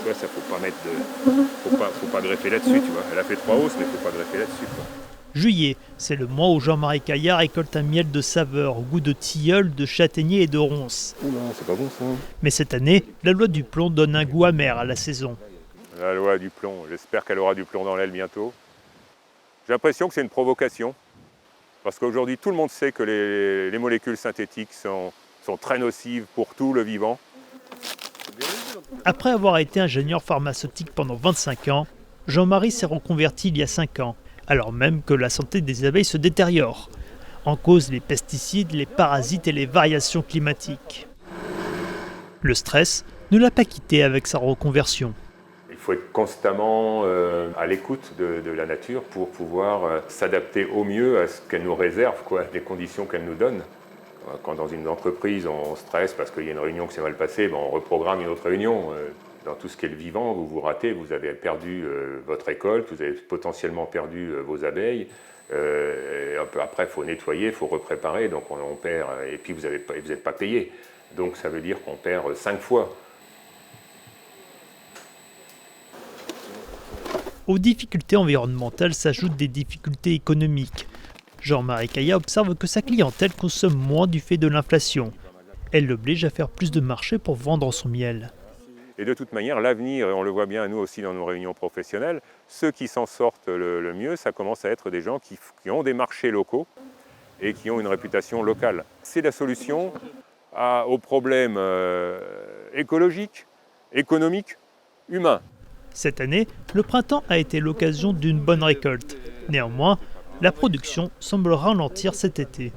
vois, ça faut pas mettre de, faut pas greffer là-dessus, tu vois. Elle a fait 3 hausses, mais faut pas greffer là-dessus, quoi. Juillet, c'est le mois où Jean-Marie Caillard récolte un miel de saveur au goût de tilleul, de châtaignier et de ronces. Oula, c'est pas bon ça. Mais cette année, la loi du plomb donne un goût amer à la saison. La loi du plomb, j'espère qu'elle aura du plomb dans l'aile bientôt. J'ai l'impression que c'est une provocation, parce qu'aujourd'hui tout le monde sait que les molécules synthétiques sont très nocives pour tout le vivant. Après avoir été ingénieur pharmaceutique pendant 25 ans, Jean-Marie s'est reconverti il y a 5 ans, alors même que la santé des abeilles se détériore. En cause les pesticides, les parasites et les variations climatiques. Le stress ne l'a pas quitté avec sa reconversion. Il faut être constamment à l'écoute de la nature pour pouvoir s'adapter au mieux à ce qu'elle nous réserve, quoi, les conditions qu'elle nous donne. Quand dans une entreprise on stresse parce qu'il y a une réunion qui s'est mal passée, on reprogramme une autre réunion. Dans tout ce qui est le vivant, vous vous ratez, vous avez perdu votre récolte, vous avez potentiellement perdu vos abeilles. Après, il faut nettoyer, il faut repréparer, donc on perd, et puis vous n'êtes pas payé. Donc ça veut dire qu'on perd 5 fois. Aux difficultés environnementales s'ajoutent des difficultés économiques. Jean-Marie Caillard observe que sa clientèle consomme moins du fait de l'inflation. Elle l'oblige à faire plus de marché pour vendre son miel. Et de toute manière, l'avenir, on le voit bien nous aussi dans nos réunions professionnelles, ceux qui s'en sortent le mieux, ça commence à être des gens qui ont des marchés locaux et qui ont une réputation locale. C'est la solution aux problèmes écologiques, économiques, humains. Cette année, le printemps a été l'occasion d'une bonne récolte. Néanmoins, la production semble ralentir cet été.